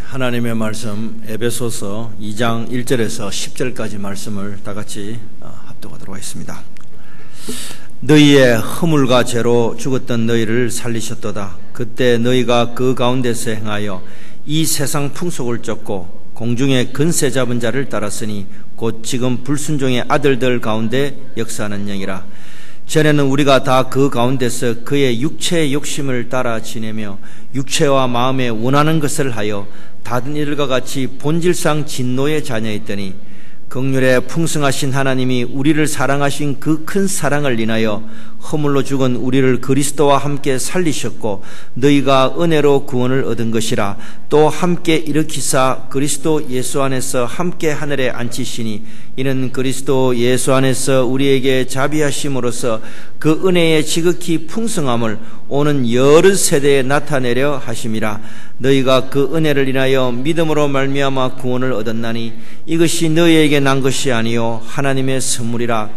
하나님의 말씀 에베소서 2장 1절에서 10절까지 말씀을 다 같이 합독하도록 하겠습니다. 너희의 허물과 죄로 죽었던 너희를 살리셨도다. 그때 너희가 그 가운데서 행하여 이 세상 풍속을 쫓고 공중의 근세 잡은 자를 따랐으니 곧 지금 불순종의 아들들 가운데 역사하는 영이라. 전에는 우리가 다 그 가운데서 그의 육체의 욕심을 따라 지내며 육체와 마음에 원하는 것을 하여 다른 이들과 같이 본질상 진노의 자녀였더니 긍휼에 풍성하신 하나님이 우리를 사랑하신 그 큰 사랑을 인하여 허물로 죽은 우리를 그리스도와 함께 살리셨고 너희가 은혜로 구원을 얻은 것이라. 또 함께 일으키사 그리스도 예수 안에서 함께 하늘에 앉히시니 이는 그리스도 예수 안에서 우리에게 자비하심으로써 그 은혜의 지극히 풍성함을 오는 여러 세대에 나타내려 하심이라. 너희가 그 은혜를 인하여 믿음으로 말미암아 구원을 얻었나니 이것이 너희에게 난 것이 아니요 하나님의 선물이라.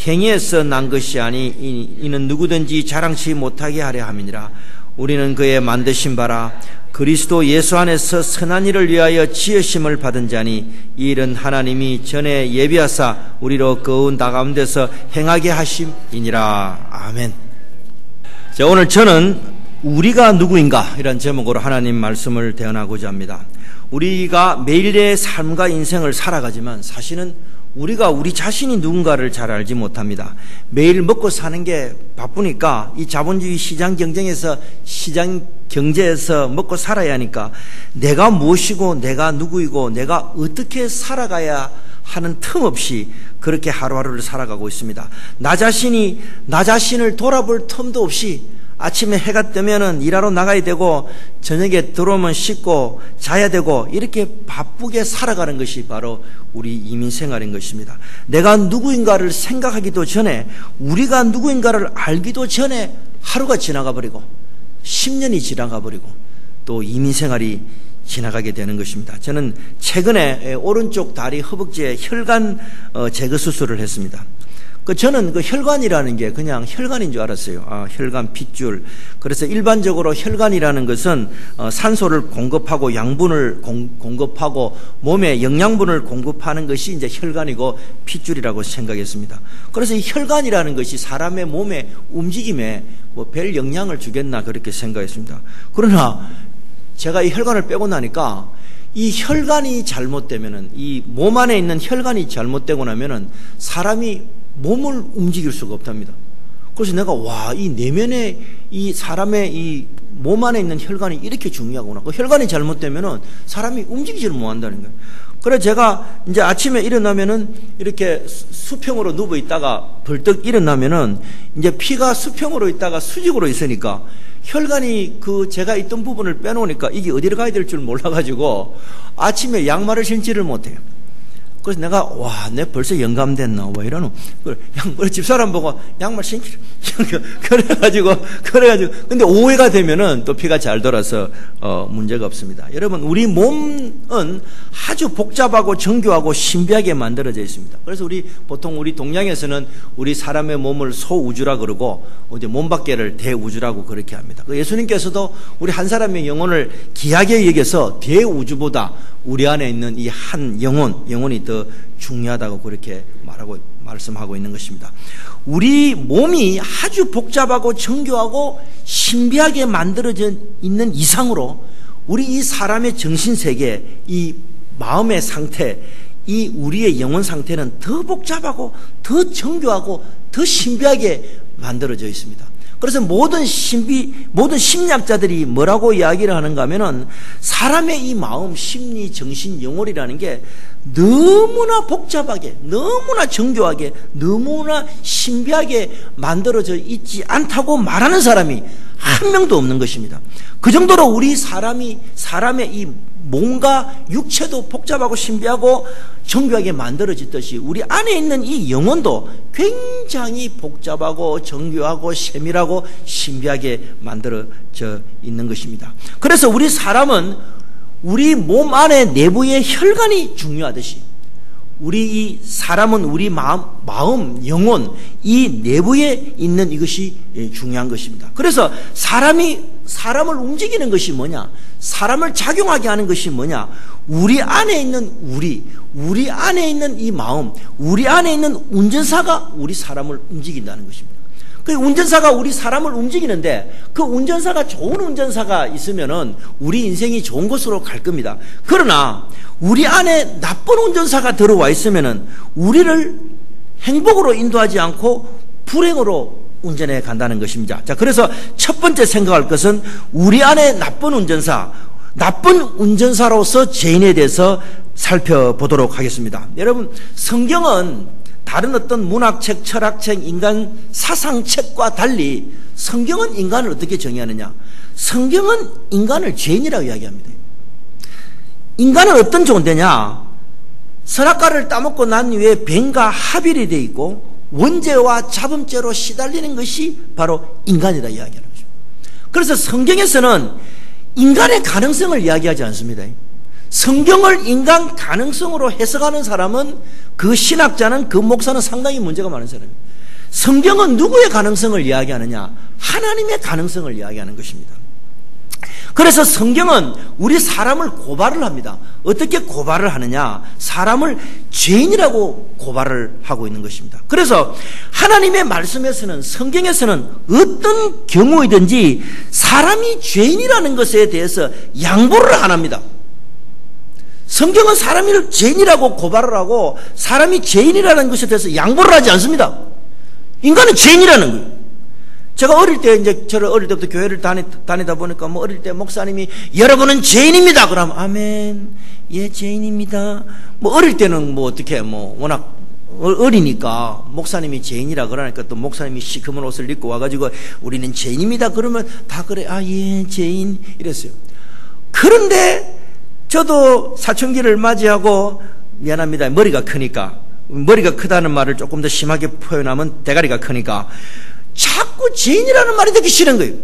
행위에서 난 것이 아니 이는 누구든지 자랑치 못하게 하려 함이니라. 우리는 그의 만드신 바라 그리스도 예수 안에서 선한 일을 위하여 지으심을 받은 자니 이 일은 하나님이 전에 예비하사 우리로 그 가운데서 행하게 하심이니라. 아멘. 자, 오늘 저는 우리가 누구인가 이런 제목으로 하나님 말씀을 대언하고자 합니다. 우리가 매일의 삶과 인생을 살아가지만 사실은 우리가 우리 자신이 누군가를 잘 알지 못합니다. 매일 먹고 사는 게 바쁘니까 이 자본주의 시장 경쟁에서 시장 경제에서 먹고 살아야 하니까 내가 무엇이고 내가 누구이고 내가 어떻게 살아가야 하는 틈 없이 그렇게 하루하루를 살아가고 있습니다. 나 자신을 돌아볼 틈도 없이 아침에 해가 뜨면은 일하러 나가야 되고 저녁에 들어오면 씻고 자야 되고 이렇게 바쁘게 살아가는 것이 바로 우리 이민 생활인 것입니다. 내가 누구인가를 생각하기도 전에 우리가 누구인가를 알기도 전에 하루가 지나가 버리고 10년이 지나가 버리고 또 이민 생활이 지나가게 되는 것입니다. 저는 최근에 오른쪽 다리 허벅지에 혈관 제거 수술을 했습니다. 저는 그 혈관이라는 게 그냥 혈관인 줄 알았어요. 혈관 핏줄. 그래서 일반적으로 혈관이라는 것은 산소를 공급하고 양분을 공급하고 몸에 영양분을 공급하는 것이 이제 혈관이고 핏줄이라고 생각했습니다. 그래서 이 혈관이라는 것이 사람의 몸의 움직임에 뭐 별 영향을 주겠나 그렇게 생각했습니다. 그러나 제가 이 혈관을 빼고 나니까 이 혈관이 잘못되면은 이 몸 안에 있는 혈관이 잘못되고 나면은 사람이 몸을 움직일 수가 없답니다. 그래서 내가 이 내면에 이 사람의 이 몸 안에 있는 혈관이 이렇게 중요하구나. 그 혈관이 잘못되면은 사람이 움직이지를 못한다는 거예요. 그래 제가 이제 아침에 일어나면은 이렇게 수평으로 누워 있다가 벌떡 일어나면은 이제 피가 수평으로 있다가 수직으로 있으니까 혈관이 그 제가 있던 부분을 빼놓으니까 이게 어디로 가야 될 줄 몰라가지고 아침에 양말을 신지를 못해요. 그래서 내가 내 벌써 영감됐나 이러노. 그래 집사람 보고 양말 신기를 그래가지고 근데 오후가 되면은 또 피가 잘 돌아서 문제가 없습니다. 여러분 우리 몸은 아주 복잡하고 정교하고 신비하게 만들어져 있습니다. 그래서 보통 우리 동양에서는 우리 사람의 몸을 소우주라 그러고 이제 몸 밖에를 대우주라고 그렇게 합니다. 예수님께서도 우리 한 사람의 영혼을 귀하게 여겨서 대우주보다 우리 안에 있는 이 한 영혼이 더 중요하다고 그렇게 말씀하고 있는 것입니다. 우리 몸이 아주 복잡하고 정교하고 신비하게 만들어져 있는 이상으로 우리 이 사람의 정신세계, 이 마음의 상태, 이 우리의 영혼 상태는 더 복잡하고 더 정교하고 더 신비하게 만들어져 있습니다. 그래서 모든 심리학자들이 뭐라고 이야기를 하는가 하면은 사람의 이 마음, 심리, 정신, 영혼이라는 게 너무나 복잡하게, 너무나 정교하게, 너무나 신비하게 만들어져 있지 않다고 말하는 사람이 한 명도 없는 것입니다. 그 정도로 우리 사람의 이 몸과 육체도 복잡하고 신비하고 정교하게 만들어졌듯이 우리 안에 있는 이 영혼도 굉장히 복잡하고 정교하고 세밀하고 신비하게 만들어져 있는 것입니다. 그래서 우리 사람은 우리 몸 안에 내부의 혈관이 중요하듯이 우리 이 사람은 우리 마음, 영혼, 이 내부에 있는 이것이 중요한 것입니다. 그래서 사람을 움직이는 것이 뭐냐? 사람을 작용하게 하는 것이 뭐냐? 우리 안에 있는 우리 안에 있는 이 마음, 우리 안에 있는 운전사가 우리 사람을 움직인다는 것입니다. 그 운전사가 우리 사람을 움직이는데 그 운전사가 좋은 운전사가 있으면은 우리 인생이 좋은 곳으로 갈 겁니다. 그러나 우리 안에 나쁜 운전사가 들어와 있으면은 우리를 행복으로 인도하지 않고 불행으로 운전해 간다는 것입니다. 자, 그래서 첫 번째 생각할 것은 우리 안에 나쁜 운전사로서 죄인에 대해서 살펴보도록 하겠습니다. 여러분, 성경은 다른 어떤 문학책, 철학책, 인간 사상책과 달리 성경은 인간을 어떻게 정의하느냐? 성경은 인간을 죄인이라고 이야기합니다. 인간은 어떤 존재냐? 선악과를 따먹고 난 이후에 뱀과 하빌이 되어 있고 원죄와 잡음죄로 시달리는 것이 바로 인간이다 이야기하는 거죠. 그래서 성경에서는 인간의 가능성을 이야기하지 않습니다. 성경을 인간 가능성으로 해석하는 사람은 그 신학자는 그 목사는 상당히 문제가 많은 사람입니다. 성경은 누구의 가능성을 이야기하느냐? 하나님의 가능성을 이야기하는 것입니다. 그래서 성경은 우리 사람을 고발을 합니다. 어떻게 고발을 하느냐? 사람을 죄인이라고 고발을 하고 있는 것입니다. 그래서 하나님의 말씀에서는, 성경에서는 어떤 경우이든지 사람이 죄인이라는 것에 대해서 양보를 안 합니다. 성경은 사람을 죄인이라고 고발을 하고 사람이 죄인이라는 것에 대해서 양보를 하지 않습니다. 인간은 죄인이라는 거예요. 제가 어릴 때, 저를 어릴 때부터 교회를 다니다 보니까 어릴 때 목사님이 여러분은 죄인입니다. 그러면 아멘. 예, 죄인입니다. 어릴 때는 어떻게 워낙 어리니까 목사님이 죄인이라 그러니까 또 목사님이 시커먼 옷을 입고 와가지고 우리는 죄인입니다. 그러면 다 그래. 아, 예, 죄인. 이랬어요. 그런데 저도 사춘기를 맞이하고 미안합니다. 머리가 크다는 말을 조금 더 심하게 표현하면 대가리가 크니까 자꾸 죄인이라는 말이 듣기 싫은 거예요.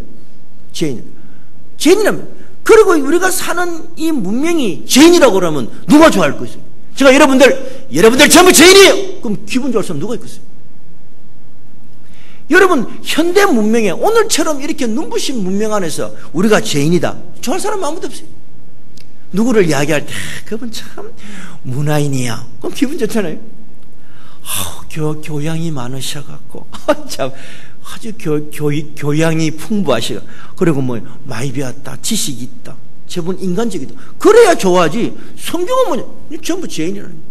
죄인이라면. 그리고 우리가 사는 이 문명이 죄인이라고 그러면 누가 좋아할 것이에요? 제가 여러분들 전부 죄인이에요! 그럼 기분 좋을 사람 누가 있겠어요? 여러분, 현대 문명에 오늘처럼 이렇게 눈부신 문명 안에서 우리가 죄인이다. 좋아할 사람 아무도 없어요. 누구를 이야기할 때 그분 참 문화인이야. 그럼 기분 좋잖아요. 교양이 많으셔갖고 참 아주 교양이 풍부하시고 그리고 많이 배웠다, 지식이 있다, 저분 인간적이다. 그래야 좋아하지. 성경은 뭐냐? 전부 죄인이라는 거예요.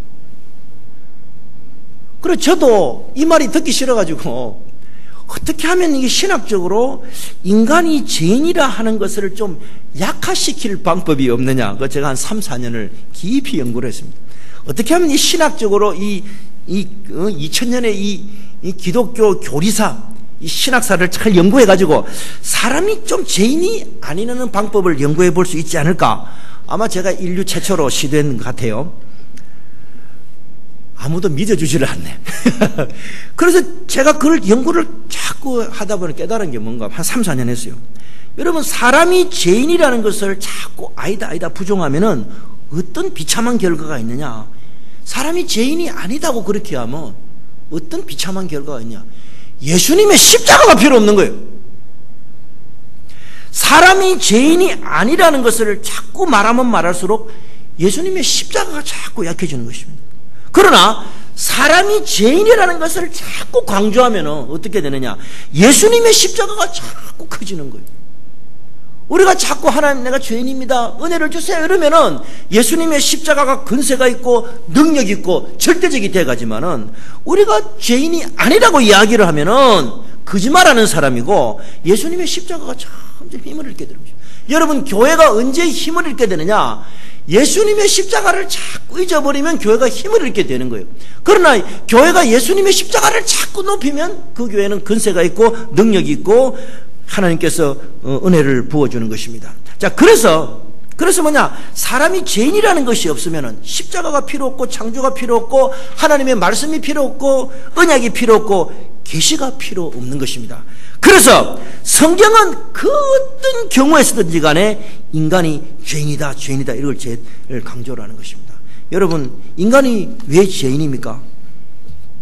그래 저도 이 말이 듣기 싫어가지고 어떻게 하면 이게 신학적으로 인간이 죄인이라 하는 것을 좀 약화시킬 방법이 없느냐. 그 제가 한 3, 4년을 깊이 연구를 했습니다. 어떻게 하면 이 신학적으로 2000년의 이 기독교 교리사, 이 신학사를 잘 연구해가지고 사람이 좀 죄인이 아니라는 방법을 연구해 볼 수 있지 않을까. 아마 제가 인류 최초로 시도한 것 같아요. 아무도 믿어주지를 않네. 그래서 제가 그걸 연구를 자꾸 하다 보니 깨달은 게 뭔가 한 3, 4년 했어요. 여러분, 사람이 죄인이라는 것을 자꾸 아니다 부정하면은 어떤 비참한 결과가 있느냐. 사람이 죄인이 아니다고 그렇게 하면 어떤 비참한 결과가 있냐. 예수님의 십자가가 필요 없는 거예요. 사람이 죄인이 아니라는 것을 자꾸 말하면 말할수록 예수님의 십자가가 자꾸 약해지는 것입니다. 그러나 사람이 죄인이라는 것을 자꾸 강조하면 어떻게 되느냐. 예수님의 십자가가 자꾸 커지는 거예요. 우리가 자꾸 하나님 내가 죄인입니다, 은혜를 주세요 이러면은 예수님의 십자가가 근세가 있고 능력 있고 절대적이 돼가지만은 우리가 죄인이 아니라고 이야기를 하면은 거짓말하는 사람이고 예수님의 십자가가 점점 힘을 잃게 되는 거죠. 여러분, 교회가 언제 힘을 잃게 되느냐. 예수님의 십자가를 자꾸 잊어버리면 교회가 힘을 잃게 되는 거예요. 그러나 교회가 예수님의 십자가를 자꾸 높이면 그 교회는 근세가 있고 능력이 있고 하나님께서 은혜를 부어주는 것입니다. 자, 그래서 뭐냐, 사람이 죄인이라는 것이 없으면 십자가가 필요 없고 창조가 필요 없고 하나님의 말씀이 필요 없고 언약이 필요 없고 계시가 필요 없는 것입니다. 그래서 성경은 그 어떤 경우에서든지 간에 인간이 죄인이다 이걸 강조를 하는 것입니다. 여러분, 인간이 왜 죄인입니까?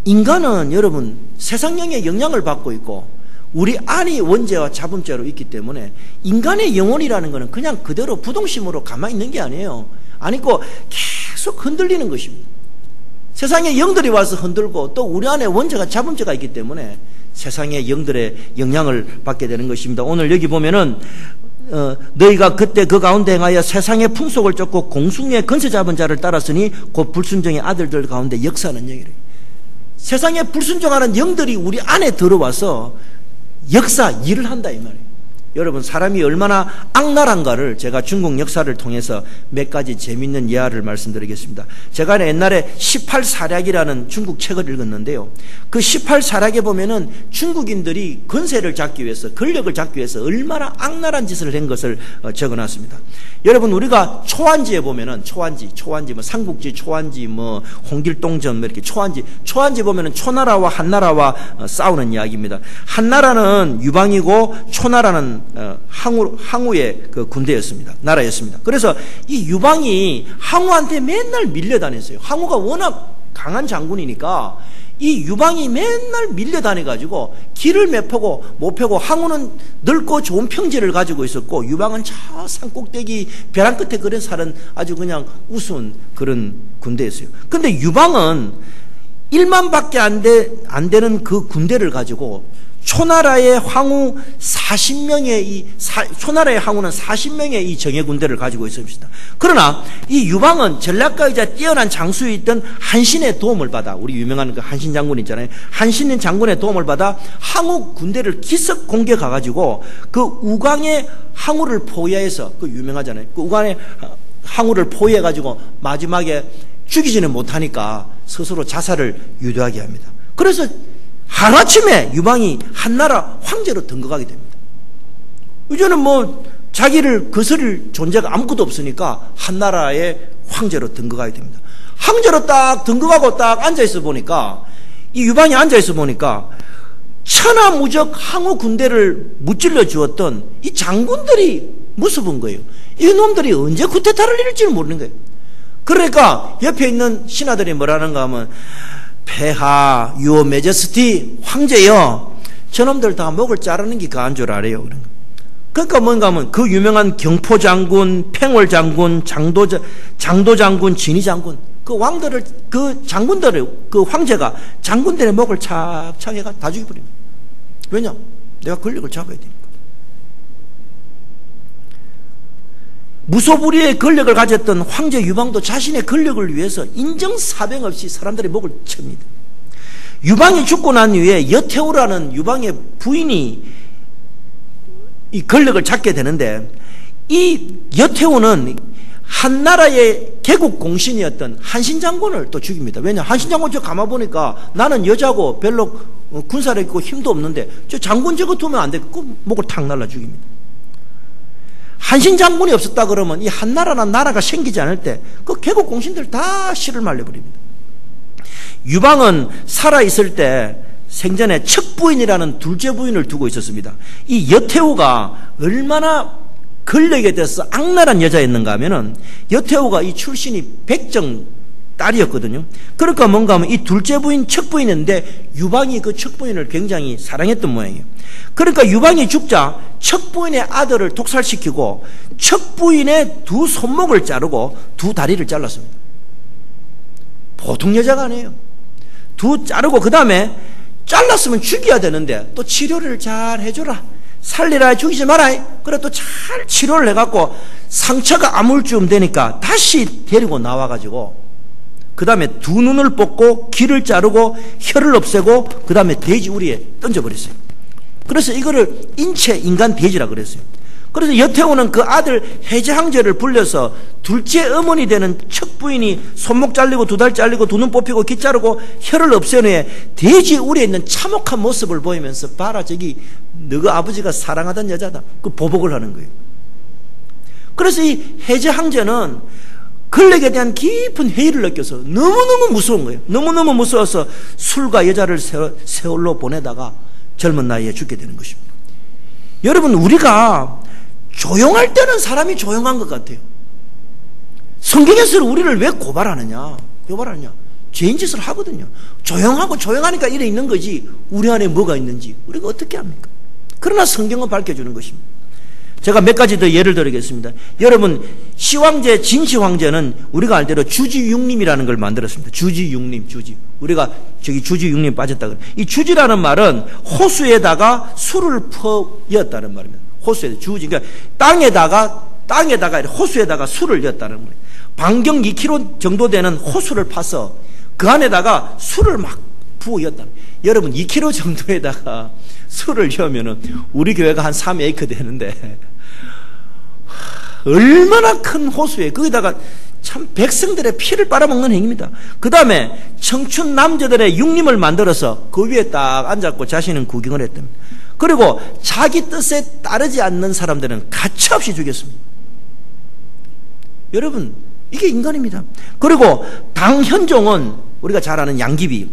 인간은 여러분 세상령의 영향을 받고 있고 우리 안이 원죄와 자범죄로 있기 때문에 인간의 영혼이라는 것은 그냥 그대로 부동심으로 가만히 있는 게 아니에요. 아니고 계속 흔들리는 것입니다. 세상의 영들이 와서 흔들고 또 우리 안에 원죄가 자범죄가 있기 때문에 세상의 영들의 영향을 받게 되는 것입니다. 오늘 여기 보면은 너희가 그때 그 가운데 행하여 세상의 풍속을 쫓고 공중의 건세 잡은 자를 따랐으니 곧 불순종의 아들들 가운데 역사하는 영이래. 세상에 불순종하는 영들이 우리 안에 들어와서 역사 일을 한다 이 말이에요. 여러분, 사람이 얼마나 악랄한가를 제가 중국 역사를 통해서 몇 가지 재미있는 예화를 말씀드리겠습니다. 제가 옛날에 18사략이라는 중국 책을 읽었는데요. 그 18사략에 보면은 중국인들이 권세를 잡기 위해서, 권력을 잡기 위해서 얼마나 악랄한 짓을 한 것을 적어놨습니다. 여러분, 우리가 초안지에 보면은 초안지 뭐 삼국지, 초안지 뭐 홍길동전 뭐 이렇게 초안지 보면은 초나라와 한나라와 싸우는 이야기입니다. 한나라는 유방이고 초나라는 항우의 그 군대였습니다. 나라였습니다. 그래서 이 유방이 항우한테 맨날 밀려다녔어요. 항우가 워낙 강한 장군이니까 이 유방이 맨날 밀려다녀가지고 길을 못 펴고 항우는 넓고 좋은 평지를 가지고 있었고 유방은 저 산 꼭대기 벼랑 끝에 그런 살은 아주 그냥 우스운 그런 군대였어요. 근데 유방은 1만밖에 안 되는 그 군대를 가지고 초나라의 항우는 40명의 이 정예 군대를 가지고 있습니다. 그러나 이 유방은 전략가이자 뛰어난 장수에 있던 한신의 도움을 받아, 우리 유명한 그 한신 장군 있잖아요. 한신 장군의 도움을 받아 항우 군대를 기습 공격해가지고 그 우광의 항우를 포위해서, 그 유명하잖아요. 그 우광의 항우를 포위해가지고 마지막에 죽이지는 못하니까 스스로 자살을 유도하게 합니다. 그래서 하루아침에 유방이 한나라 황제로 등극하게 됩니다. 이제는 뭐 자기를 거스릴 존재가 아무것도 없으니까 한나라의 황제로 등극하게 됩니다. 황제로 딱 등극하고 딱 앉아있어 보니까, 이 유방이 앉아있어 보니까 천하무적 항우 군대를 무찔러 주었던 이 장군들이 무서운 거예요. 이 놈들이 언제 쿠데타를 이룰지는 모르는 거예요. 그러니까 옆에 있는 신하들이 뭐라는가 하면, 폐하, 유어 메제스티, 황제여, 저놈들 다 목을 자르는 게 그한 줄 알아요. 그러니까 뭔가 하면 그 유명한 경포 장군, 팽월 장군, 장도 장군, 진희 장군, 그 왕들을, 그 장군들을, 그 황제가 장군들의 목을 착착 해가 다 죽여버립니다. 왜냐? 내가 권력을 잡아야 되니까. 무소불위의 권력을 가졌던 황제 유방도 자신의 권력을 위해서 인정사정 없이 사람들의 목을 칩니다. 유방이 죽고 난 이후에 여태우라는 유방의 부인이 이 권력을 잡게 되는데, 이 여태우는 한나라의 개국 공신이었던 한신 장군을 또 죽입니다. 왜냐? 한신 장군 저 가만 보니까 나는 여자고 별로 군사력 있고 힘도 없는데 저 장군 저거 두면 안 돼. 그 목을 탁 날라 죽입니다. 한신 장군이 없었다 그러면 이 한나라나 나라가 생기지 않을 때 그 개국 공신들 다 실을 말려버립니다. 유방은 살아있을 때 생전에 척부인이라는 둘째 부인을 두고 있었습니다. 이 여태우가 얼마나 권력에 대해서 악랄한 여자였는가 하면은, 여태우가 이 출신이 백정 딸이었거든요. 그러니까 뭔가 하면 이 둘째 부인 척부인인데 유방이 그 척부인을 굉장히 사랑했던 모양이에요. 그러니까 유방이 죽자 척부인의 아들을 독살시키고 척부인의 두 손목을 자르고 두 다리를 잘랐습니다. 보통 여자가 아니에요. 자르고 그 다음에 잘랐으면 죽여야 되는데 또 치료를 잘 해줘라, 살리라, 죽이지 마라. 그래 또 잘 치료를 해갖고 상처가 아물쯤 되니까 다시 데리고 나와가지고 그 다음에 두 눈을 뽑고 귀를 자르고 혀를 없애고 그 다음에 돼지 우리에 던져버렸어요. 그래서 이거를 인체 인간 돼지라 그랬어요. 그래서 여태우는 그 아들 해제항제를 불려서 둘째 어머니 되는 척부인이 손목 잘리고 두 달 잘리고 두 눈 뽑히고 귀 자르고 혀를 없앤 후에 돼지 우리에 있는 참혹한 모습을 보이면서, 봐라 저기 너가 아버지가 사랑하던 여자다, 그 보복을 하는 거예요. 그래서 이 해제항제는 권력에 대한 깊은 회의를 느껴서 너무너무 무서운 거예요. 너무너무 무서워서 술과 여자를 세월로 보내다가 젊은 나이에 죽게 되는 것입니다. 여러분, 우리가 조용할 때는 사람이 조용한 것 같아요. 성경에서는 우리를 왜 고발하느냐? 죄인 짓을 하거든요. 조용하니까 이래 있는 거지 우리 안에 뭐가 있는지 우리가 어떻게 합니까? 그러나 성경은 밝혀주는 것입니다. 제가 몇 가지 더 예를 들겠습니다. 여러분, 시황제, 진시황제는 우리가 알대로 주지육림이라는 걸 만들었습니다. 주지육림. 우리가 저기 주지육림 빠졌다 그래. 이 주지라는 말은 호수에다가 술을 퍼였다는 말입니다. 호수에 주지, 그러니까 땅에다가 호수에다가 술을 였다는 거예요. 반경 2km 정도 되는 호수를 파서 그 안에다가 술을 막 부어였다. 여러분, 2km 정도에다가 술을 여면은 우리 교회가 한 3에이커 되는데 얼마나 큰 호수에 거기다가 참 백성들의 피를 빨아먹는 행위입니다. 그 다음에 청춘 남자들의 육림을 만들어서 그 위에 딱 앉았고 자신은 구경을 했답니다. 그리고 자기 뜻에 따르지 않는 사람들은 가차없이 죽였습니다. 여러분, 이게 인간입니다. 그리고 당현종은 우리가 잘 아는 양귀비,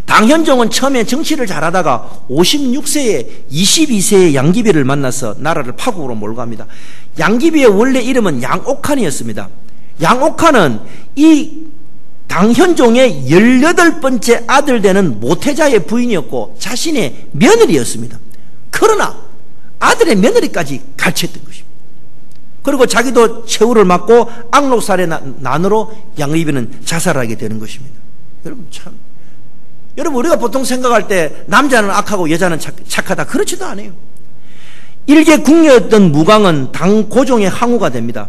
당현종은 처음에 정치를 잘하다가 56세에 22세의 양귀비를 만나서 나라를 파국으로 몰고 갑니다. 양귀비의 원래 이름은 양옥한이었습니다. 양옥한은 이 당현종의 18번째 아들 되는 모태자의 부인이었고 자신의 며느리였습니다. 그러나 아들의 며느리까지 갈취했던 것입니다. 그리고 자기도 최후를 맞고 악록살의 난으로 양귀비는 자살하게 되는 것입니다. 여러분, 우리가 보통 생각할 때 남자는 악하고 여자는 착하다, 그렇지도 않아요. 일개 궁녀였던 무광은 당고종의 항우가 됩니다.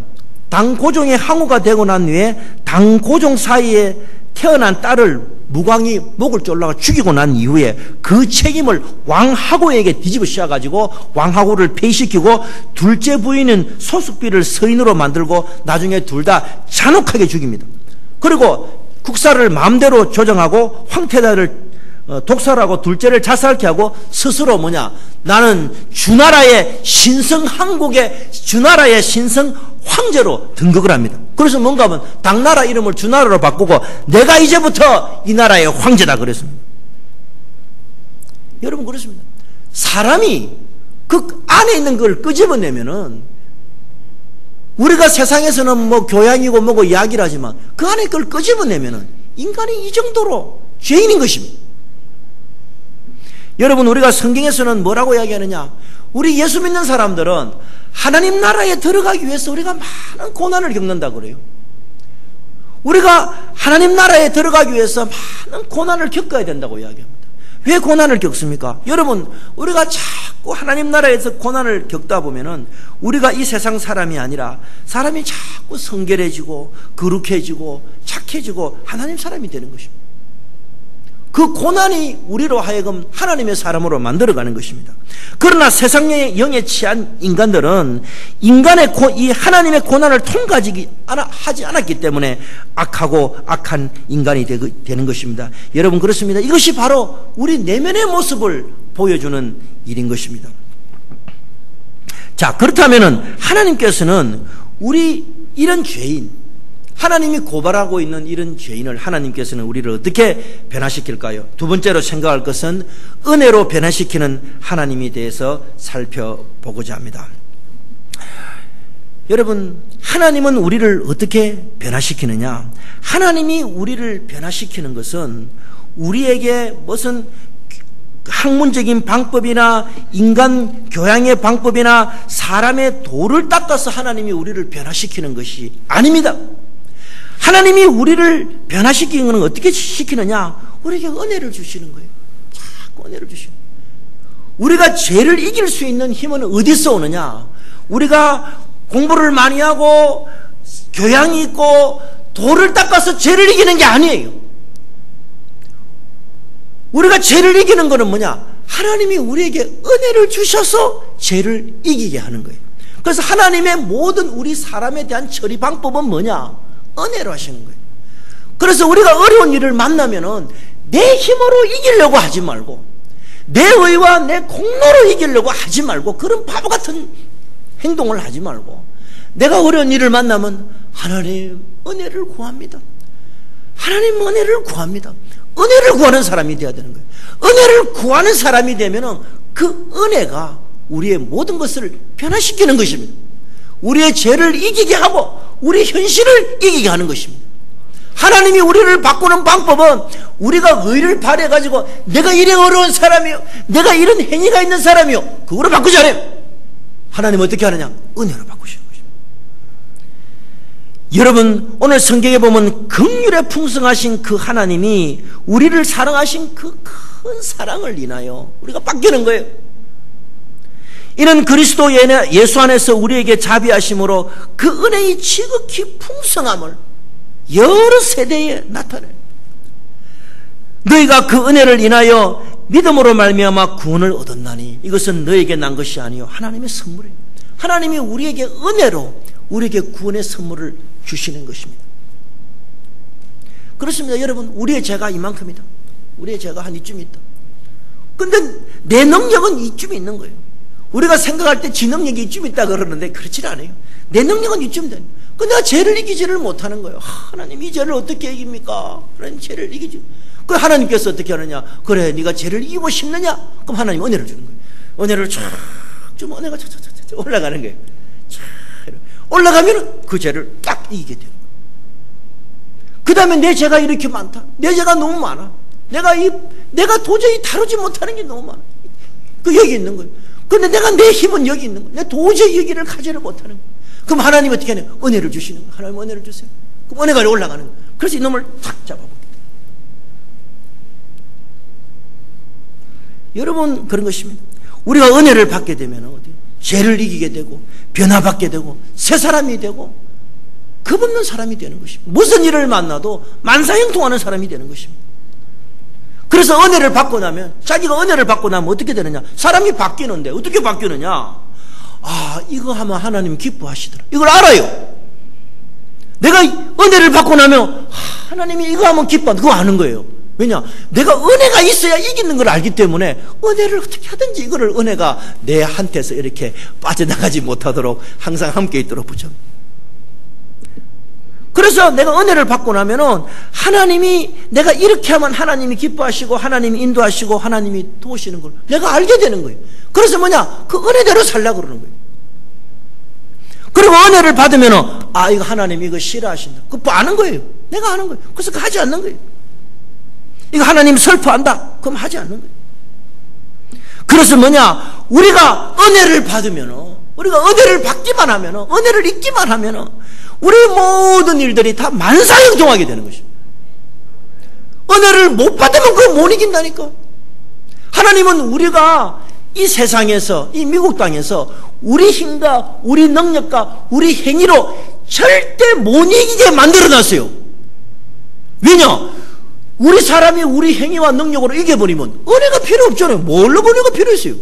당고종의 항우가 되고 난 후에 당고종 사이에 태어난 딸을 무광이 목을 졸라가 죽이고 난 이후에 그 책임을 왕하고에게 뒤집어 씌워가지고 왕하고를 폐위시키고 둘째 부인은 소숙비를 서인으로 만들고 나중에 둘 다 잔혹하게 죽입니다. 그리고 국사를 마음대로 조정하고 황태자를 독살하고 둘째를 자살케 하고 스스로 나는 주나라의 신성 한국의 주나라의 신성 황제로 등극을 합니다. 그래서 뭔가 하면 당나라 이름을 주나라로 바꾸고 내가 이제부터 이 나라의 황제다 그랬습니다. 여러분, 그렇습니다. 사람이 그 안에 있는 걸 끄집어내면은 우리가 세상에서는 뭐 교양이고 뭐고 이야기를 하지만 그 안에 걸 끄집어내면은 인간이 이 정도로 죄인인 것입니다. 여러분, 우리가 성경에서는 뭐라고 이야기하느냐? 우리 예수 믿는 사람들은 하나님 나라에 들어가기 위해서 우리가 많은 고난을 겪는다 그래요. 우리가 하나님 나라에 들어가기 위해서 많은 고난을 겪어야 된다고 이야기합니다. 왜 고난을 겪습니까? 여러분, 우리가 자꾸 하나님 나라에서 고난을 겪다 보면은 우리가 이 세상 사람이 아니라 사람이 자꾸 성결해지고 거룩해지고 착해지고 하나님 사람이 되는 것입니다. 그 고난이 우리로 하여금 하나님의 사람으로 만들어가는 것입니다. 그러나 세상의 영에 취한 인간들은 이 하나님의 고난을 통과하지 않았기 때문에 악하고 악한 인간이 되는 것입니다. 여러분, 그렇습니다. 이것이 바로 우리 내면의 모습을 보여주는 일인 것입니다. 자, 그렇다면은 하나님께서는 우리 이런 죄인, 하나님이 고발하고 있는 이런 죄인을 하나님께서는 우리를 어떻게 변화시킬까요? 두 번째로 생각할 것은 은혜로 변화시키는 하나님에 대해서 살펴보고자 합니다. 여러분, 하나님은 우리를 어떻게 변화시키느냐? 하나님이 우리를 변화시키는 것은 우리에게 무슨 학문적인 방법이나 인간 교양의 방법이나 사람의 도를 닦아서 하나님이 우리를 변화시키는 것이 아닙니다. 하나님이 우리를 변화시키는 것은 어떻게 시키느냐? 우리에게 은혜를 주시는 거예요. 자꾸 은혜를 주시는 거예요. 우리가 죄를 이길 수 있는 힘은 어디서 오느냐? 우리가 공부를 많이 하고 교양이 있고 도를 닦아서 죄를 이기는 게 아니에요. 우리가 죄를 이기는 것은 하나님이 우리에게 은혜를 주셔서 죄를 이기게 하는 거예요. 그래서 하나님의 모든 우리 사람에 대한 처리 방법은 은혜로 하시는 거예요. 그래서 우리가 어려운 일을 만나면은 내 힘으로 이기려고 하지 말고 내 의와 내 공로로 이기려고 하지 말고 그런 바보 같은 행동을 하지 말고 내가 어려운 일을 만나면 하나님 은혜를 구합니다. 하나님 은혜를 구합니다. 은혜를 구하는 사람이 되어야 되는 거예요. 은혜를 구하는 사람이 되면은 그 은혜가 우리의 모든 것을 변화시키는 것입니다. 우리의 죄를 이기게 하고 우리 현실을 이기게 하는 것입니다. 하나님이 우리를 바꾸는 방법은 우리가 의를 발해가지고 내가 이래 어려운 사람이요, 내가 이런 행위가 있는 사람이요, 그거로 바꾸지 않아요. 하나님 어떻게 하느냐? 은혜로 바꾸시는 것입니다. 여러분, 오늘 성경에 보면 긍휼에 풍성하신 그 하나님이 우리를 사랑하신 그 큰 사랑을 인하여 우리가 바뀌는 거예요. 이는 그리스도 예수 안에서 우리에게 자비하심으로 그 은혜의 지극히 풍성함을 여러 세대에 나타내요. 너희가 그 은혜를 인하여 믿음으로 말미암아 구원을 얻었나니 이것은 너에게 난 것이 아니요 하나님의 선물이에요. 하나님이 우리에게 은혜로 우리에게 구원의 선물을 주시는 것입니다. 그렇습니다. 여러분, 우리의 죄가 이만큼이다. 우리의 죄가 한 이쯤 있다. 근데 내 능력은 이쯤 있는 거예요. 우리가 생각할 때 지 능력이 이쯤 있다 그러는데 그렇지 않아요. 내 능력은 이쯤 되는. 근데 내가 죄를 이기지를 못하는 거예요. 하나님, 이 죄를 어떻게 이깁니까? 하나님, 죄를 이기지. 그 하나님께서 어떻게 하느냐? 그래, 네가 죄를 이기고 싶느냐? 그럼 하나님 은혜를 주는 거예요. 은혜를 쫙 주면 은혜가 쫙 올라가는 거예요. 올라가면 그 죄를 딱 이기게 돼요. 그 다음에 내 죄가 이렇게 많다. 내 죄가 너무 많아. 내가 도저히 다루지 못하는 게 너무 많아. 그 여기 있는 거예요. 근데 내 힘은 여기 있는 거예요. 내가 도저히 여기를 가지를 못하는 거예요. 그럼 하나님 어떻게 하냐? 은혜를 주시는 거예요. 하나님 은혜를 주세요. 그럼 은혜가 올라가는 거예요. 그래서 이놈을 탁 잡아봅니다. 여러분, 그런 것입니다. 우리가 은혜를 받게 되면 어디? 죄를 이기게 되고 변화받게 되고 새 사람이 되고 겁없는 사람이 되는 것입니다. 무슨 일을 만나도 만사형통하는 사람이 되는 것입니다. 그래서 은혜를 받고 나면, 자기가 은혜를 받고 나면 어떻게 되느냐? 사람이 바뀌는데 어떻게 바뀌느냐? 아, 이거 하면 하나님 기뻐하시더라. 이걸 알아요. 내가 은혜를 받고 나면 하나님이 이거 하면 기뻐한다. 그거 아는 거예요. 왜냐? 내가 은혜가 있어야 이기는 걸 알기 때문에 은혜를 어떻게 하든지 이거를 은혜가 내 한테서 이렇게 빠져나가지 못하도록 항상 함께 있도록 붙여. 그래서 내가 은혜를 받고 나면은 하나님이, 내가 이렇게 하면 하나님이 기뻐하시고 하나님이 인도하시고 하나님이 도우시는 걸 내가 알게 되는 거예요. 그래서 뭐냐? 그 은혜대로 살려고 그러는 거예요. 그리고 은혜를 받으면은, 아, 이거 하나님 이거 싫어하신다. 그거 아는 거예요. 내가 아는 거예요. 그래서 그거 하지 않는 거예요. 이거 하나님 슬퍼한다. 그럼 하지 않는 거예요. 그래서 뭐냐? 우리가 은혜를 받으면은, 우리가 은혜를 받기만 하면은, 은혜를 잊기만 하면은 우리 모든 일들이 다 만사형통하게 되는 것입니다. 은혜를 못 받으면 그거 못 이긴다니까. 하나님은 우리가 이 세상에서, 이 미국 땅에서 우리 힘과 우리 능력과 우리 행위로 절대 못 이기게 만들어놨어요. 왜냐? 우리 사람이 우리 행위와 능력으로 이겨버리면 은혜가 필요 없잖아요. 뭘로 은혜가 필요했어요?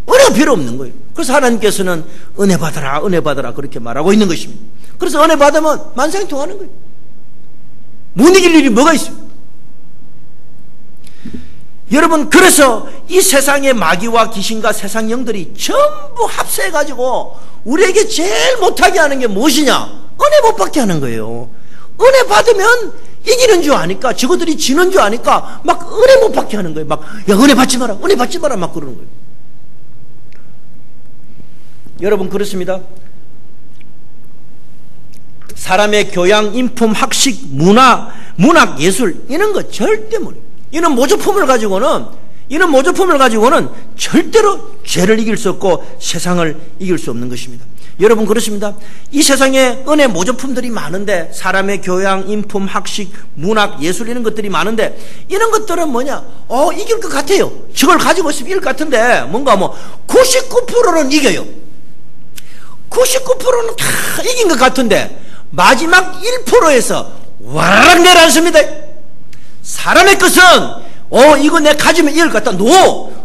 은혜가 필요 없는 거예요. 그래서 하나님께서는 은혜 받아라, 은혜 받아라 그렇게 말하고 있는 것입니다. 그래서 은혜 받으면 만사형통하는 거예요. 못 이길 일이 뭐가 있어요? 여러분, 그래서 이 세상의 마귀와 귀신과 세상 영들이 전부 합세해가지고 우리에게 제일 못하게 하는 게 무엇이냐? 은혜 못 받게 하는 거예요. 은혜 받으면 이기는 줄 아니까, 저것들이 지는 줄 아니까 막 은혜 못 받게 하는 거예요. 막, 야, 은혜 받지 마라, 은혜 받지 마라 막 그러는 거예요. 여러분, 그렇습니다. 사람의 교양, 인품, 학식, 문화, 문학, 예술 이런 거 절대 못. 이런 모조품을 가지고는 절대로 죄를 이길 수 없고 세상을 이길 수 없는 것입니다. 여러분, 그렇습니다. 이 세상에 은혜 모조품들이 많은데, 사람의 교양, 인품, 학식, 문학, 예술 이런 것들이 많은데, 이런 것들은 뭐냐? 이길 것 같아요. 저걸 가지고 있으면 이길 것 같은데, 뭔가 99%는 이겨요. 99%는 다 이긴 것 같은데 마지막 1%에서 와락 내려앉습니다. 사람의 것은 이거 내가 가지면 이길 것 같다.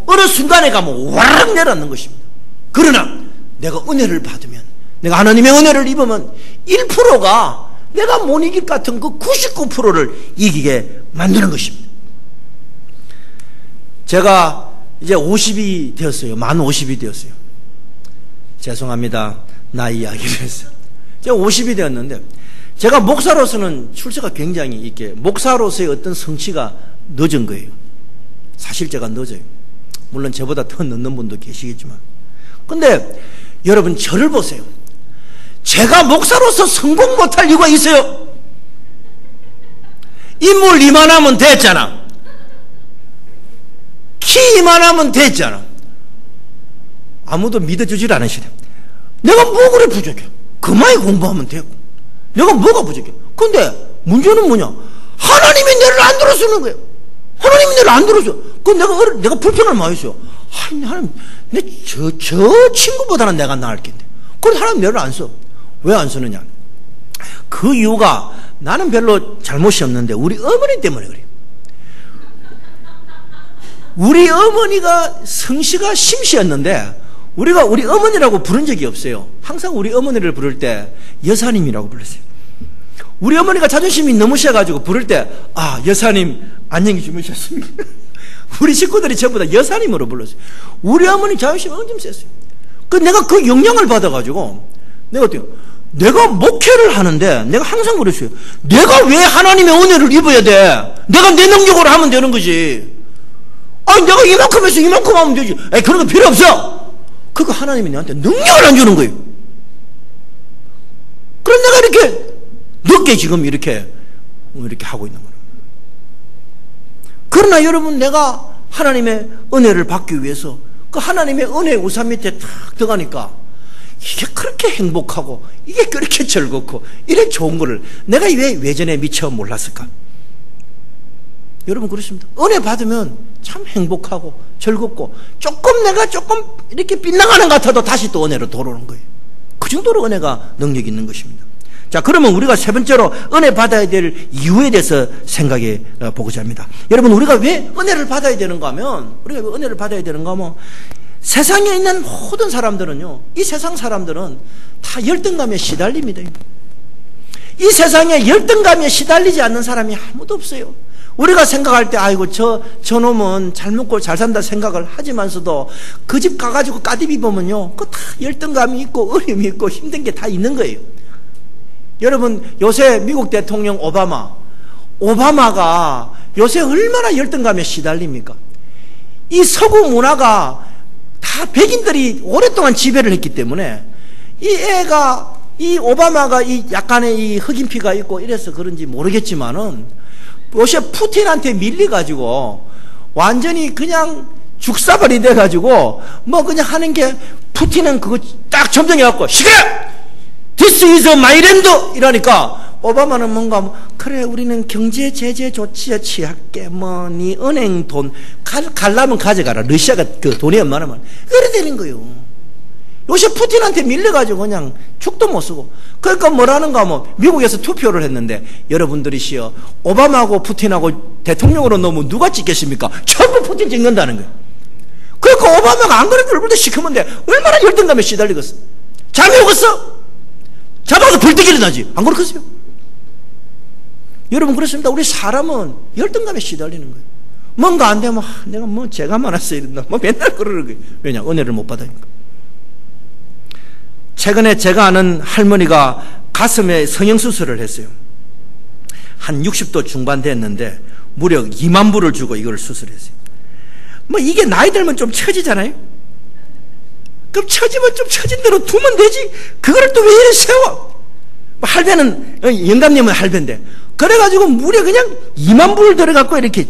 어느 순간에 가면 와락 내려앉는 것입니다. 그러나 내가 은혜를 받으면, 내가 하나님의 은혜를 입으면 1%가 내가 못 이길 것 같은 그 99%를 이기게 만드는 것입니다. 제가 이제 50이 되었어요. 만 50이 되었어요. 죄송합니다. 나이 이야기를 했어요. 제가 50이 되었는데, 제가 목사로서는 출세가 굉장히 있게, 목사로서의 어떤 성취가 늦은 거예요. 사실 제가 늦어요. 물론 저보다 더 늦는 분도 계시겠지만. 근데 여러분, 저를 보세요. 제가 목사로서 성공 못할 이유가 있어요? 인물 이만하면 됐잖아. 키 이만하면 됐잖아. 아무도 믿어주질 않으시네. 내가 뭐 그래 부족해? 그만히 공부하면 되고. 내가 뭐가 부족해? 근데 문제는 뭐냐? 하나님이 내를 안 들어주는 거예요. 하나님이 내를 안 들어줘. 그럼 내가 불평을 많이 했어요. 하나님, 저 친구보다는 내가 나을 텐데. 그럼 하나님 내를 안 써. 왜 안 쓰느냐? 그 이유가 나는 별로 잘못이 없는데 우리 어머니 때문에 그래요. 우리 어머니가 성씨가 심씨였는데 우리가 우리 어머니라고 부른 적이 없어요. 항상 우리 어머니를 부를 때 여사님이라고 불렀어요. 우리 어머니가 자존심이 너무 세가지고 부를 때 여사님 안녕히 주무셨습니다. 우리 식구들이 전부 다 여사님으로 불렀어요. 우리 어머니 자존심이 엄청 셌어요. 내가 그 영향을 받아가지고 내가 목회를 하는데 내가 항상 그랬어요. 내가 왜 하나님의 은혜를 입어야 돼? 내가 내 능력으로 하면 되는 거지. 내가 이만큼 해서 이만큼 하면 되지. 그런 거 필요 없어. 그거 하나님이 내한테 능력을 안 주는 거예요. 그럼 내가 이렇게 늦게 지금 이렇게 하고 있는 거예요. 그러나 여러분, 내가 하나님의 은혜를 받기 위해서 그 하나님의 은혜 우산 밑에 탁 들어가니까 이게 그렇게 행복하고 이게 그렇게 즐겁고 이래 좋은 거를 내가 왜 예전에 미처 몰랐을까? 여러분, 그렇습니다. 은혜 받으면 참 행복하고 즐겁고 내가 조금 이렇게 빗나가는 것 같아도 다시 또 은혜로 돌아오는 거예요. 그 정도로 은혜가 능력이 있는 것입니다. 자, 그러면 우리가 세 번째로 은혜 받아야 될 이유에 대해서 생각해 보고자 합니다. 여러분, 우리가 왜 은혜를 받아야 되는가 하면 세상에 있는 모든 사람들은요, 이 세상 사람들은 다 열등감에 시달립니다. 이 세상에 열등감에 시달리지 않는 사람이 아무도 없어요. 우리가 생각할 때 저놈은 잘 먹고 잘 산다 생각을 하지만서도 그 집 가가지고 까디비 보면요, 그 다 열등감이 있고 어려움이 있고 힘든 게 다 있는 거예요. 여러분, 요새 미국 대통령 오바마가 요새 얼마나 열등감에 시달립니까? 이 서구 문화가 다 백인들이 오랫동안 지배를 했기 때문에 이 오바마가 약간의 이 흑인피가 있고 이래서 그런지 모르겠지만은 요새 푸틴한테 밀려가지고 완전히 그냥 죽사발이 돼가지고 그냥 하는 게, 푸틴은 그거 딱 점정해갖고 시끄러! This is my land! 이러니까 오바마는 그래, 우리는 경제 제재 조치에 취할게. 네 은행 돈 갈라면 가져가라. 러시아가 그 돈이 얼마나면 그래 되는 거예요. 요새 푸틴한테 밀려가지고 그냥 죽도 못 쓰고. 그러니까 뭐라는가 하면 미국에서 투표를 했는데 여러분들이시여, 오바마하고 푸틴하고 대통령으로 넣으면 누가 찍겠습니까? 전부 푸틴 찍는다는 거예요. 그러니까 오바마가 안 그래도 얼굴도 시커먼 데 얼마나 열등감에 시달리겠어? 잠이 오겠어? 잡아서 벌떡 일어나지. 안 그렇겠어요? 여러분, 그렇습니다. 우리 사람은 열등감에 시달리는 거예요. 뭔가 안 되면 내가 죄가 많았어 이런다. 맨날 그러는 거예요. 왜냐? 은혜를 못 받으니까. 최근에 제가 아는 할머니가 가슴에 성형수술을 했어요. 한 60도 중반 됐는데 무려 2만 불을 주고 이걸 수술했어요. 이게 나이 들면 좀 처지잖아요. 그럼 처지면 좀 처진 대로 두면 되지. 그거를 또 왜 이래 세워? 할배는, 영감님은 할배인데, 그래가지고 무려 그냥 2만 불을 들어갖고 이렇게.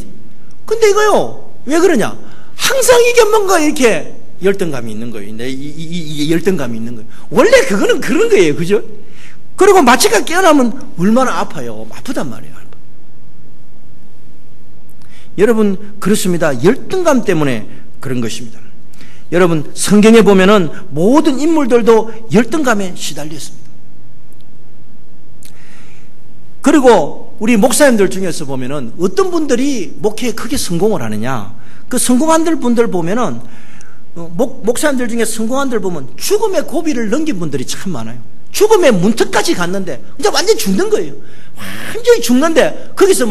근데 이거요, 왜 그러냐? 항상 이게 뭔가 이렇게 열등감이 있는 거예요. 이 열등감이 있는 거예요. 원래 그거는 그런 거예요. 그죠? 그리고 마취가 깨어나면 얼마나 아파요. 아프단 말이에요. 여러분, 그렇습니다. 열등감 때문에 그런 것입니다. 여러분, 성경에 보면은 모든 인물들도 열등감에 시달렸습니다. 그리고 우리 목사님들 중에서 보면은 어떤 분들이 목회에 크게 성공을 하느냐, 그 성공한 분들 보면은 목사님들 중에 성공한 들 보면 죽음의 고비를 넘긴 분들이 참 많아요. 죽음의 문턱까지 갔는데 이제 완전히 죽는 거예요. 완전히 죽는데 거기서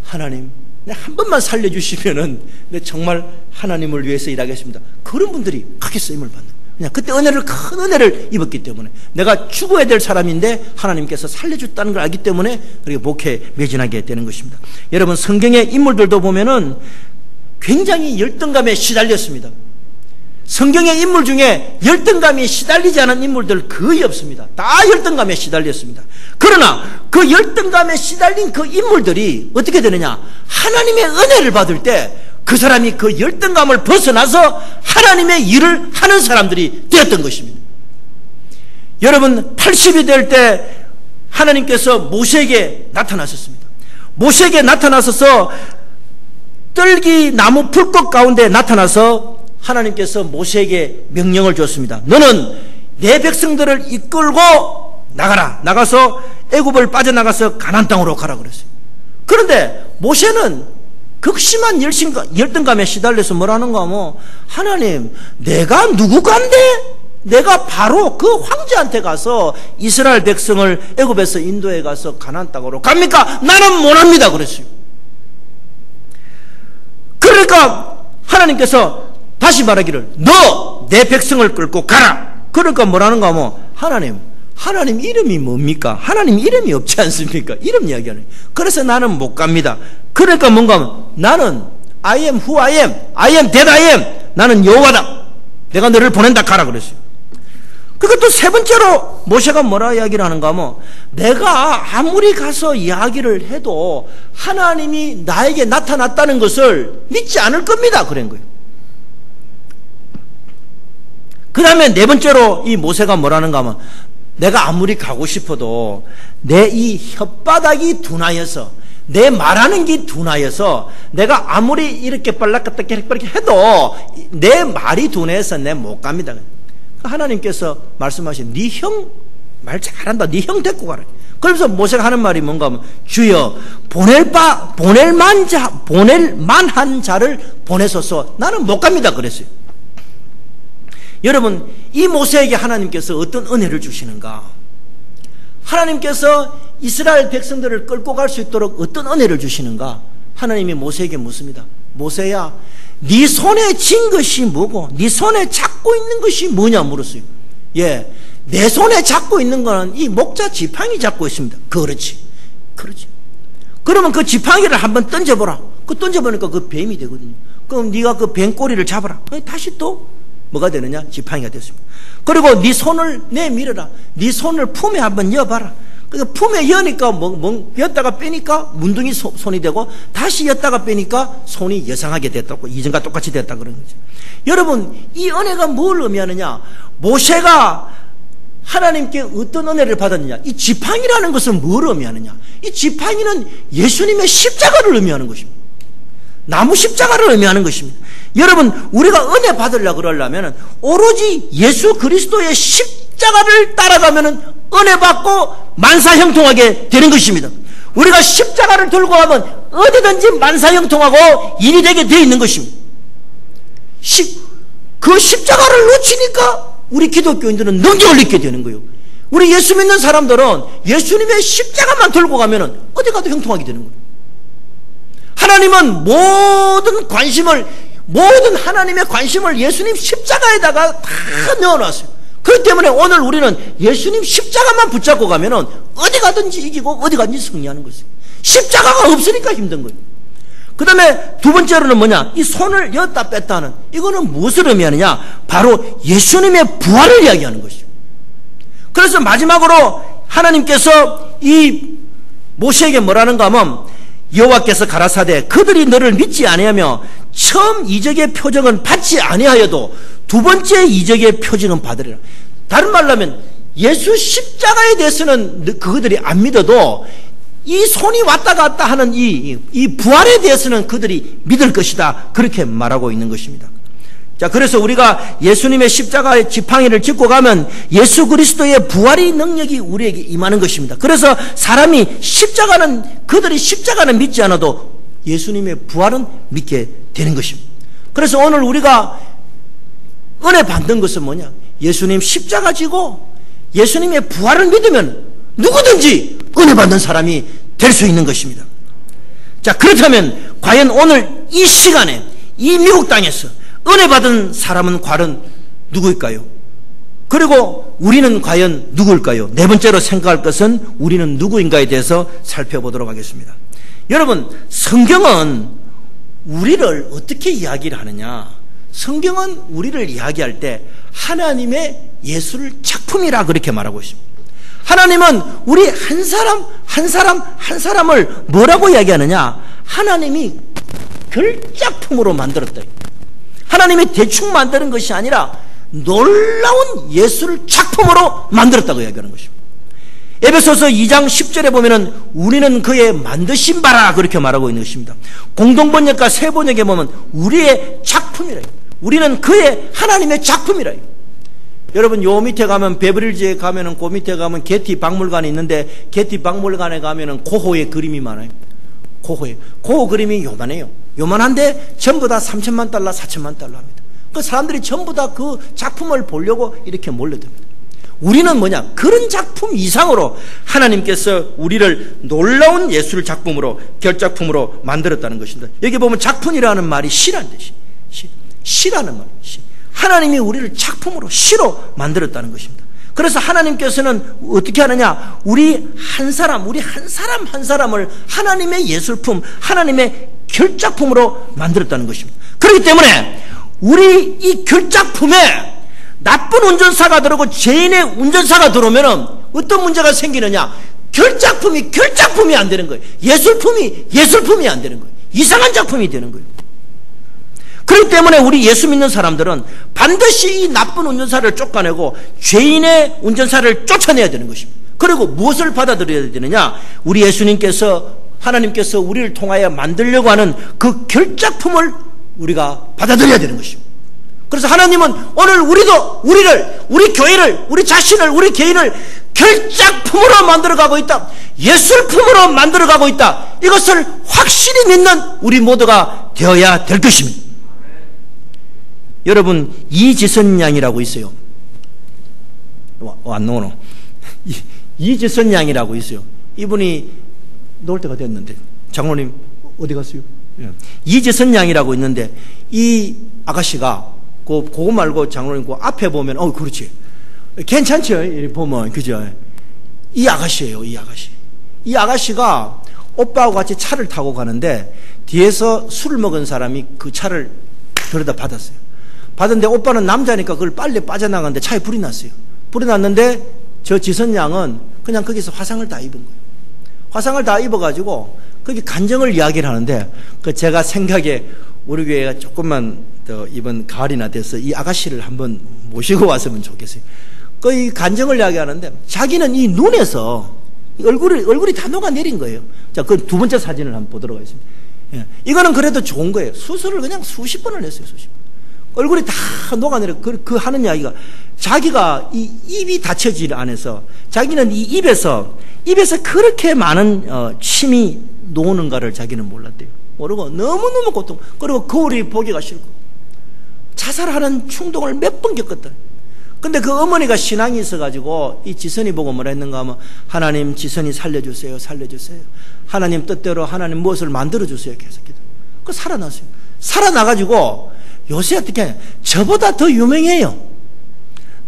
하나님, 내 한 번만 살려주시면은 내 정말 하나님을 위해서 일하겠습니다. 그런 분들이 크게 쓰임을 받는 거예요. 그냥 그때 큰 은혜를 입었기 때문에, 내가 죽어야 될 사람인데 하나님께서 살려줬다는 걸 알기 때문에 그렇게 목회에 매진하게 되는 것입니다. 여러분, 성경의 인물들도 보면은 굉장히 열등감에 시달렸습니다. 성경의 인물 중에 열등감에 시달리지 않은 인물들 거의 없습니다. 다 열등감에 시달렸습니다. 그러나 그 열등감에 시달린 그 인물들이 어떻게 되느냐? 하나님의 은혜를 받을 때 그 사람이 그 열등감을 벗어나서 하나님의 일을 하는 사람들이 되었던 것입니다. 여러분, 80이 될 때 하나님께서 모세에게 나타나셨습니다. 모세에게 나타나셔서 떨기 나무 풀꽃 가운데 나타나서 하나님께서 모세에게 명령을 줬습니다. 너는 내 백성들을 이끌고 나가서 애굽을 빠져나가서 가나안 땅으로 가라 그랬어요. 그런데 모세는 극심한 열등감에 시달려서 뭐라는가 하면, 하나님, 내가 누구간데 내가 바로 그 황제한테 가서 이스라엘 백성을 애굽에서 인도해 가서 가나안 땅으로 갑니까? 나는 못합니다 그랬어요. 그러니까 하나님께서 다시 말하기를, 너 내 백성을 끌고 가라. 그러니까 뭐라는가 하면, 하나님 이름이 뭡니까? 하나님 이름이 없지 않습니까? 이름 이야기하는. 그래서 나는 못 갑니다. 그러니까 뭔가 하면, 나는 I am who I am, I am that I am, 나는 여호와다, 내가 너를 보낸다, 가라 그랬어요. 그리고 또 세 번째로 모세가 뭐라 이야기를 하는가 하면, 내가 아무리 가서 이야기를 해도 하나님이 나에게 나타났다는 것을 믿지 않을 겁니다 그런 거예요. 그 다음에 네 번째로 이 모세가 뭐라는가 하면, 내가 아무리 가고 싶어도 내 이 혓바닥이 둔하여서, 내 말하는 게 둔하여서, 내가 아무리 이렇게 빨랐다 이렇게 해도 내 말이 둔해서 내 못 갑니다. 하나님께서 말씀하신, 네 형 말 잘한다, 네 형 데리고 가라. 그러면서 모세가 하는 말이 뭔가 하면, 주여 보낼 만한 자를 보내소서, 나는 못 갑니다 그랬어요. 여러분, 이 모세에게 하나님께서 어떤 은혜를 주시는가? 하나님께서 이스라엘 백성들을 끌고 갈 수 있도록 어떤 은혜를 주시는가? 하나님이 모세에게 묻습니다. 모세야, 네 손에 쥔 것이 뭐고 네 손에 잡고 있는 것이 뭐냐 물었어요. 예, 내 손에 잡고 있는 거는 이 목자 지팡이 잡고 있습니다. 그렇지. 그러면 그 지팡이를 한번 던져보라. 그 던져보니까 그 뱀이 되거든요. 그럼 네가 그 뱀 꼬리를 잡아라. 다시 또 뭐가 되느냐? 지팡이가 됐습니다. 그리고 네 손을 내밀어라. 네 손을 품에 한번 여봐라. 그러니까 품에 여니까 였다가 빼니까 문둥이 손이 되고, 다시 였다가 빼니까 손이 여상하게 됐다고, 이전과 똑같이 됐다 그런 거죠. 여러분, 이 은혜가 뭘 의미하느냐? 모세가 하나님께 어떤 은혜를 받았느냐? 이 지팡이라는 것은 뭘 의미하느냐? 이 지팡이는 예수님의 십자가를 의미하는 것입니다. 나무 십자가를 의미하는 것입니다. 여러분, 우리가 은혜 받으려고 그러려면 오로지 예수 그리스도의 십자가를 따라가면 은혜 받고 만사형통하게 되는 것입니다. 우리가 십자가를 들고 가면 어디든지 만사형통하고 일이 되게 되어 있는 것입니다. 그 십자가를 놓치니까 우리 기독교인들은 능력을 잊게 되는 거예요. 우리 예수 믿는 사람들은 예수님의 십자가만 들고 가면 어디 가도 형통하게 되는 거예요. 하나님은 모든 하나님의 관심을 예수님 십자가에다가 다 넣어놨어요. 그렇기 때문에 오늘 우리는 예수님 십자가만 붙잡고 가면은 어디 가든지 이기고 어디 가든지 승리하는 것이에요. 십자가가 없으니까 힘든 거예요. 그 다음에 두 번째로는 뭐냐? 이 손을 여었다 뺐다 하는, 이거는 무엇을 의미하느냐? 바로 예수님의 부활을 이야기하는 것이죠. 그래서 마지막으로 하나님께서 이 모세에게 뭐라는가 하면, 여호와께서 가라사대 그들이 너를 믿지 아니하며 처음 이적의 표적은 받지 아니하여도 두 번째 이적의 표적은 받으리라. 다른 말로 하면 예수 십자가에 대해서는 그들이 안 믿어도 이 손이 왔다 갔다 하는 이 부활에 대해서는 그들이 믿을 것이다, 그렇게 말하고 있는 것입니다. 자, 그래서 우리가 예수님의 십자가의 지팡이를 짚고 가면 예수 그리스도의 부활의 능력이 우리에게 임하는 것입니다. 그래서 그들이 십자가는 믿지 않아도 예수님의 부활은 믿게 되는 것입니다. 그래서 오늘 우리가 은혜 받는 것은 뭐냐? 예수님 십자가 지고 예수님의 부활을 믿으면 누구든지 은혜 받는 사람이 될 수 있는 것입니다. 자, 그렇다면 과연 오늘 이 시간에 이 미국 땅에서 은혜 받은 사람은 과연 누구일까요? 그리고 우리는 과연 누구일까요? 네 번째로 생각할 것은 우리는 누구인가에 대해서 살펴보도록 하겠습니다. 여러분, 성경은 우리를 어떻게 이야기를 하느냐? 성경은 우리를 이야기할 때 하나님의 예술 작품이라 그렇게 말하고 있습니다. 하나님은 우리 한 사람을 뭐라고 이야기하느냐? 하나님이 결작품으로 만들었다. 하나님이 대충 만드는 것이 아니라 놀라운 예술 작품으로 만들었다고 이야기하는 것입니다. 에베소서 2장 10절에 보면은 우리는 그의 만드신 바라 그렇게 말하고 있는 것입니다. 공동번역과 세번역에 보면 우리의 작품이라. 우리는 그의 하나님의 작품이라. 여러분 요 밑에 가면 베버리지에 가면은 그 밑에 가면 게티 박물관이 있는데 게티 박물관에 가면은 고호의 그림이 많아요. 고호 그림이 요만해요. 요만한데 전부 다 3천만 달러, 4천만 달러 합니다. 그 사람들이 전부 다 그 작품을 보려고 이렇게 몰려듭니다. 우리는 뭐냐? 그런 작품 이상으로 하나님께서 우리를 놀라운 예술 작품으로, 결작품으로 만들었다는 것입니다. 여기 보면 작품이라는 말이 시라는 뜻이. 시라는 말이. 하나님이 우리를 작품으로, 시로 만들었다는 것입니다. 그래서 하나님께서는 어떻게 하느냐? 우리 한 사람을 하나님의 예술품, 하나님의 결작품으로 만들었다는 것입니다. 그렇기 때문에 우리 이 결작품에 나쁜 운전사가 들어오고 죄인의 운전사가 들어오면 어떤 문제가 생기느냐? 결작품이 안 되는 거예요. 예술품이 안 되는 거예요. 이상한 작품이 되는 거예요. 그렇기 때문에 우리 예수 믿는 사람들은 반드시 이 나쁜 운전사를 쫓아내고 죄인의 운전사를 쫓아내야 되는 것입니다. 그리고 무엇을 받아들여야 되느냐? 우리 예수님께서, 하나님께서 우리를 통하여 만들려고 하는 그 결작품을 우리가 받아들여야 되는 것입니다. 그래서 하나님은 오늘 우리 교회를, 우리 자신을, 우리 개인을 결작품으로 만들어가고 있다. 예술품으로 만들어가고 있다. 이것을 확실히 믿는 우리 모두가 되어야 될 것입니다. 여러분, 이지선 양이라고 있어요. 안 나오노? 이지선 양이라고 있어요. 이분이 놓을 때가 됐는데, 장로님 어디 갔어요? 이지선 양이라고 있는데, 이 아가씨가 그거 말고 장로님 그 앞에 보면 그렇지, 괜찮죠? 이렇게 보면 그죠? 이 아가씨예요. 이 아가씨가 오빠하고 같이 차를 타고 가는데 뒤에서 술을 먹은 사람이 그 차를 들여다 받았는데 오빠는 남자니까 그걸 빨리 빠져나갔는데 차에 불이 났어요. 불이 났는데 저 지선 양은 그냥 거기서 화상을 다 입은 거예요. 화상을 다 입어가지고 거기 간증을 이야기를 하는데, 그 제가 생각에 우리 교회가 조금만 더 이번 가을이나 돼서 이 아가씨를 한번 모시고 왔으면 좋겠어요. 그 간증을 이야기하는데 자기는 이 눈에서 얼굴이 다 녹아내린 거예요. 자, 그 두 번째 사진을 한번 보도록 하겠습니다. 예. 이거는 그래도 좋은 거예요. 수술을 그냥 수십 번을 했어요. 얼굴이 다 녹아내려. 그 하는 이야기가, 자기가 이 입이 닫혀질 안에서 자기는 이 입에서 그렇게 많은 침이 노는가를 자기는 몰랐대요. 모르고 너무너무 고통, 그리고 거울이 보기가 싫고 자살하는 충동을 몇 번 겪었다. 근데 그 어머니가 신앙이 있어가지고 이 지선이 보고 뭐라 했는가 하면, 하나님 지선이 살려주세요. 하나님 뜻대로 하나님 무엇을 만들어주세요. 계속해서. 그 살아났어요. 살아나가지고 요새 어떻게 하냐, 저보다 더 유명해요.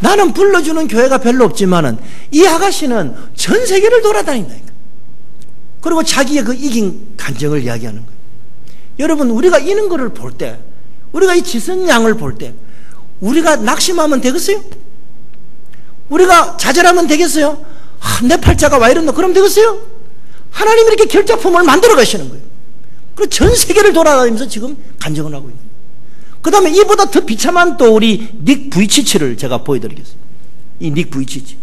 나는 불러주는 교회가 별로 없지만은 이 아가씨는 전 세계를 돌아다닌다니까. 그리고 자기의 그 이긴 간증을 이야기하는 거예요. 여러분, 우리가 이런 거를 볼 때, 우리가 이 지선 양을 볼 때 우리가 낙심하면 되겠어요? 우리가 좌절하면 되겠어요? 내 팔자가 와 이런다 그럼 되겠어요? 하나님이 이렇게 결작품을 만들어 가시는 거예요. 그리고 전 세계를 돌아다니면서 지금 간증을 하고 있는 거예요. 그 다음에 이보다 더 비참한 또 우리 닉 부이치치를 제가 보여드리겠습니다. 이 닉 부이치치,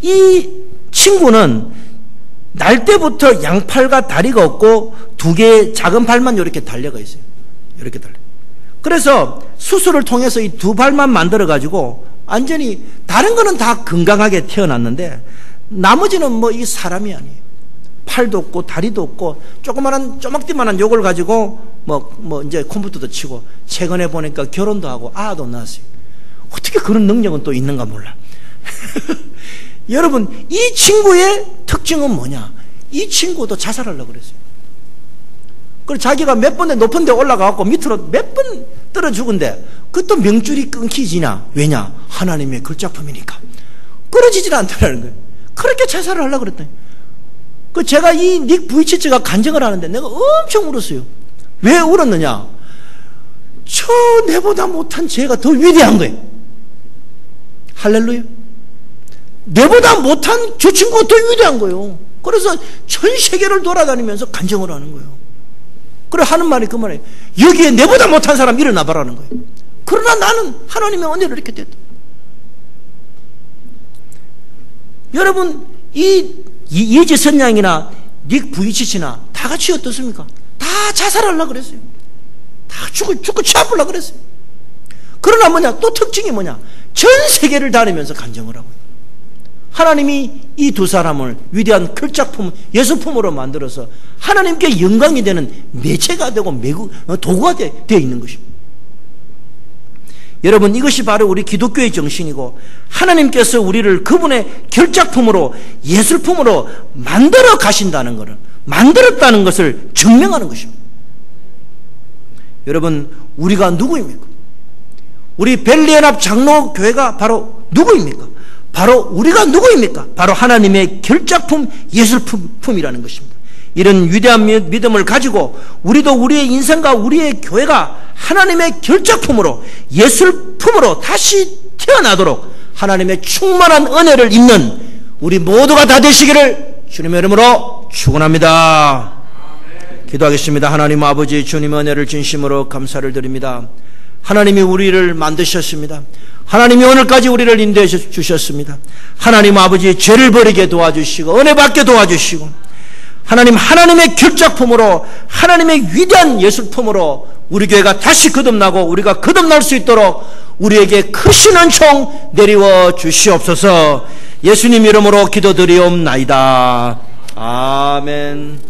이 친구는 날 때부터 양팔과 다리가 없고 두 개의 작은 발만 이렇게 달려가 있어요. 이렇게 달려. 그래서 수술을 통해서 이 두 발만 만들어 가지고 완전히 다른 거는 다 건강하게 태어났는데 나머지는 뭐 이 사람이 아니에요. 팔도 없고 다리도 없고 쪼막띠만한 요걸 가지고 뭐 이제 컴퓨터도 치고, 최근에 보니까 결혼도 하고 아도 낳았어요. 어떻게 그런 능력은 또 있는가 몰라. 여러분, 이 친구의 특징은 뭐냐? 이 친구도 자살하려고 그랬어요. 그리고 자기가 몇 번에 높은 데 올라가고 밑으로 몇 번 떨어 죽은데 그것도 명줄이 끊기지냐? 왜냐? 하나님의 걸작품이니까. 끊어지질 않더라는 거예요. 그렇게 자살을 하려고 그랬더니, 제가 이 닉 부이치치가 간증을 하는데 내가 엄청 울었어요. 왜 울었느냐? 저 내보다 못한 죄가 더 위대한 거예요. 할렐루야. 내보다 못한 저 친구가 더 위대한 거예요. 그래서 전 세계를 돌아다니면서 간증을 하는 거예요. 그래 하는 말이 그 말이에요. 여기에 내보다 못한 사람 일어나 봐라는 거예요. 그러나 나는 하나님의 은혜를 이렇게 됐다. 여러분 이 예지 선양이나 닉 부이치치나 다 같이 어떻습니까? 다 자살하려고 그랬어요. 다 죽고 취합하려고 그랬어요. 그러나 뭐냐? 또 특징이 뭐냐? 전 세계를 다니면서 간증을 하고요. 하나님이 이 두 사람을 위대한 글작품, 예술품으로 만들어서 하나님께 영광이 되는 매체가 되고 도구가 되어 있는 것입니다. 여러분 이것이 바로 우리 기독교의 정신이고 하나님께서 우리를 그분의 결작품으로 예술품으로 만들어 가신다는 것을 만들었다는 것을 증명하는 것입니다. 여러분 우리가 누구입니까? 우리 벨리연합 장로교회가 바로 누구입니까? 바로 우리가 누구입니까? 바로 하나님의 결작품 예술품이라는 것입니다. 이런 위대한 믿음을 가지고 우리도 우리의 인생과 우리의 교회가 하나님의 결작품으로 예술품으로 다시 태어나도록 하나님의 충만한 은혜를 입는 우리 모두가 다 되시기를 주님의 이름으로 축원합니다. 기도하겠습니다. 하나님 아버지, 주님의 은혜를 진심으로 감사를 드립니다. 하나님이 우리를 만드셨습니다. 하나님이 오늘까지 우리를 인도해 주셨습니다. 하나님 아버지, 죄를 버리게 도와주시고 은혜 받게 도와주시고 하나님의 결작품으로 하나님의 위대한 예술품으로 우리 교회가 다시 거듭나고 우리가 거듭날 수 있도록 우리에게 크신 은총 내리워 주시옵소서. 예수님 이름으로 기도드리옵나이다. 아멘.